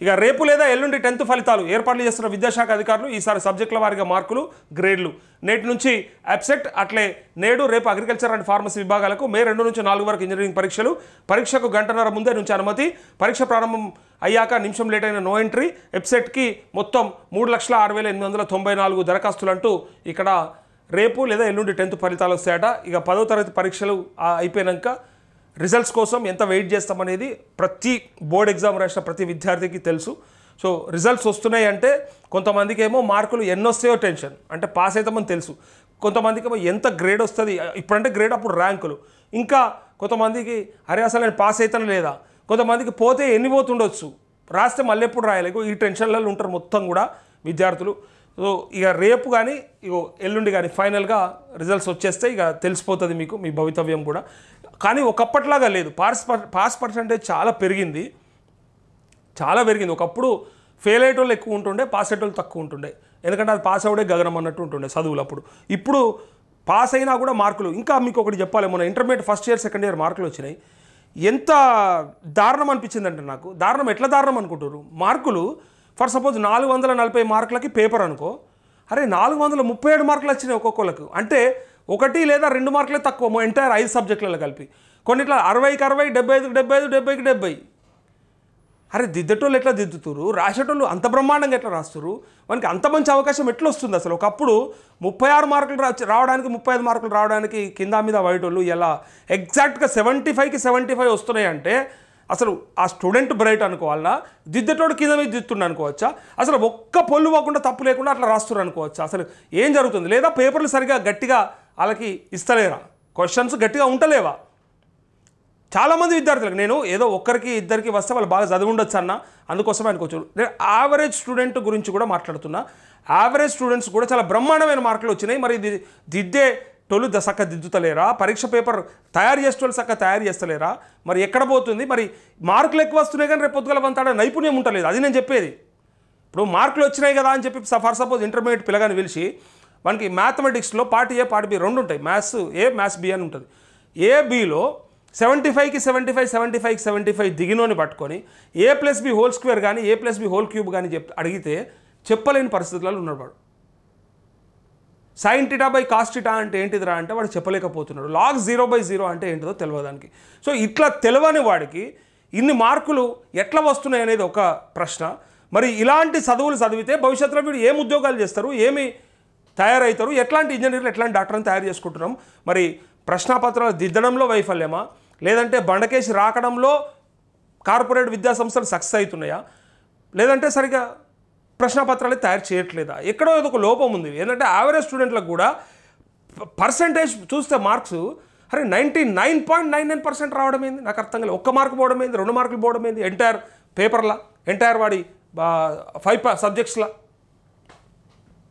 ఇక రేపు లేదా ఎల్లుండి 10th ఫలితాలు ఏర్పాట్లు చేస్తున్న విద్యాశాఖ అధికారులు ఈసారి సబ్జెక్టుల వారీగా మార్కులు గ్రేడ్లు నేటి నుంచి అబ్సెట్ అట్లే నేడు రేపు అగ్రికల్చర్ అండ్ ఫార్మసీ విభాగాలకు మే 2 నుంచి 4 వరకు ఇంజనీరింగ్ పరీక్షలు పరీక్షకు గంటన్నర ముందే నుంచి అనుమతి పరీక్ష ప్రారంభం అయ్యాక నిమిషం లేట్ అయిన నో ఎంట్రీ వెబ్సైట్కి మొత్తం 3,06,894 దరఖాస్తులు అంటూ ఇక్కడ రేపు లేదా ఎల్లుండి 10th ఫలితాలు వస్తాయట ఇక 10వ తరగతి పరీక్షలు అయిపోయాక రిజల్ట్స్ కోసం ఎంత వెయిట్ చేస్తామనేది ప్రతి బోర్డ్ ఎగ్జామ్ రాసిన ప్రతి విద్యార్థికి తెలుసు సో రిజల్ట్స్ వస్తున్నాయి అంటే కొంతమందికి ఏమో మార్కులు ఎన్ని వస్తాయో టెన్షన్ అంటే పాస్ అవుతామని తెలుసు కొంతమందికి ఏమో ఎంత గ్రేడ్ వస్తుంది ఇప్పుడంటే గ్రేడ్ అప్పుడు ర్యాంకులు ఇంకా కొంతమందికి అరే అసలు నేను పాస్ అవుతాను లేదా కొంతమందికి పోతే ఎన్ని పోతుండొచ్చు రాస్తే మళ్ళీ ఎప్పుడు రాయలేదు ఈ టెన్షన్లలో ఉంటారు మొత్తం కూడా విద్యార్థులు సో ఇక రేపు కానీ ఇగో ఎల్లుండి కానీ ఫైనల్గా రిజల్ట్స్ వచ్చేస్తే ఇక తెలిసిపోతుంది మీకు మీ భవితవ్యం కూడా కానీ ఒకప్పట్లాగా లేదు పాస్ పర్సంటేజ్ చాలా పెరిగింది ఒకప్పుడు ఫెయిల్ అయ్యేటోళ్ళు ఎక్కువ ఉంటుండే పాస్ అయ్యేటోళ్ళు తక్కువ ఉంటుండే ఎందుకంటే అది పాస్ అవడే గగనం అన్నట్టు ఉంటుండే చదువులు అప్పుడు ఇప్పుడు పాస్ అయినా కూడా మార్కులు ఇంకా మీకు ఒకటి చెప్పాలి మొన్న intermediate first year second year మార్కులు వచ్చినాయి ఎంత దారుణం అనిపించిందంటే నాకు దారుణం ఎట్లా దారుణం అనుకుంటారు మార్కులు ఫర్ సపోజ్ 440 మార్కులకి పేపర్ అనుకో అరే 437 మార్కులు వచ్చినాయి ఒక్కొక్కళ్ళకు అంటే 1 లేదా 2 మార్కులే తక్కువ ఎంటైర్ 5 సబ్జెక్టులలో కలిపి కొన్నిట్లా 60కి 60 75కి 75 70కి 70 అరే దిద్దేటోళ్ళు ఎట్లా దిద్దుతారు రాసేటోళ్ళు అంత బ్రహ్మాండంగా ఎట్లా రాస్తారు మనకి అంత మంచి అవకాశం ఎట్లా వస్తుంది అసలు ఒకప్పుడు 36 మార్కులు రావడానికి 35 మార్కులు రావడానికి కింద మీద వైటోళ్ళు ఎలా ఎగ్జాక్ట్గా 75కి 75 వస్తున్నాయి అంటే అసలు ఆ స్టూడెంట్ బ్రైట్ అనుకోవాలా దిద్దేటోడు కింద మీద దిద్దుతుండ అనుకోవచ్చా అసలు ఒక్క పొల్లు పోకుండా తప్పు లేకుండా అట్లా రాస్తున్నారు అనుకోవచ్చా అసలు ఏం జరుగుతుంది లేదా పేపర్లు సరిగా గట్టిగా వాళ్ళకి ఇస్తలేరా క్వశ్చన్స్ గట్టిగా ఉంటలేవా చాలామంది విద్యార్థులకు నేను ఏదో ఒక్కరికి ఇద్దరికి వస్తే వాళ్ళు బాగా చదివి ఉండొచ్చు అన్న అందుకోసమే అనుకోవచ్చు నేను యావరేజ్ స్టూడెంట్ గురించి కూడా మాట్లాడుతున్నా యావరేజ్ స్టూడెంట్స్ కూడా చాలా బ్రహ్మాండమైన మార్కులు వచ్చినాయి మరి దిద్దే టోళ్ళు చక్కగా దిద్దుతలేరా పరీక్ష పేపర్ తయారు చేసేటోళ్ళు చక్కగా తయారు చేస్తలేరా మరి ఎక్కడ పోతుంది మరి మార్కులు ఎక్కువ వస్తున్నాయి కానీ రేపు పొద్దుగల వంతాడ నైపుణ్యం ఉంటలేదు అది నేను చెప్పేది ఇప్పుడు మార్కులు వచ్చినాయి కదా అని చెప్పి ఫర్ సపోజ్ ఇంటర్మీడియట్ పిల్లగాని పిలిచి మనకి మ్యాథమెటిక్స్లో పార్ట్ ఏ పార్ట్ బి రెండు ఉంటాయి మ్యాథ్స్ ఏ మ్యాథ్స్ బి అని ఉంటుంది ఏ బిలో 75కి 75 75కి 75 దిగినోని పట్టుకొని a+b² కానీ a+b³ కానీ అడిగితే చెప్పలేని పరిస్థితులలో ఉన్నాడు వాడు sin θ cos θ అంటే ఏంటిదిరా అంటే వాడు చెప్పలేకపోతున్నాడు log 0/0 అంటే ఏంటిదో తెలియదానికి సో ఇట్లా తెలియని వాడికి ఇన్ని మార్కులు ఎట్లా వస్తున్నాయి అనేది ఒక ప్రశ్న మరి ఇలాంటి చదువులు చదివితే భవిష్యత్తులో వీడు ఏం ఉద్యోగాలు చేస్తారు ఏమి తయారవుతారు ఎట్లాంటి ఇంజనీర్లు ఎట్లాంటి డాక్టర్ని తయారు చేసుకుంటున్నాం మరి ప్రశ్నాపత్రాలు దిద్దడంలో వైఫల్యమా లేదంటే బండకేసి రాకడంలో కార్పొరేట్ విద్యాసంస్థలు సక్సెస్ అవుతున్నాయా లేదంటే సరిగా ప్రశ్నపత్రాలు తయారు చేయట్లేదా ఎక్కడో ఏదో ఒక లోపం ఉంది ఏంటంటే యావరేజ్ స్టూడెంట్లకు కూడా పర్సంటేజ్ చూస్తే మార్క్స్ అరే 99.99% రావడం ఏంది నాకు అర్థం కాలేదు 1 మార్కు పోవడం ఏంది 2 మార్కులు పోవడం ఏంది ఎంటైర్ పేపర్లా ఎంటైర్ వాడి 5 సబ్జెక్ట్స్లా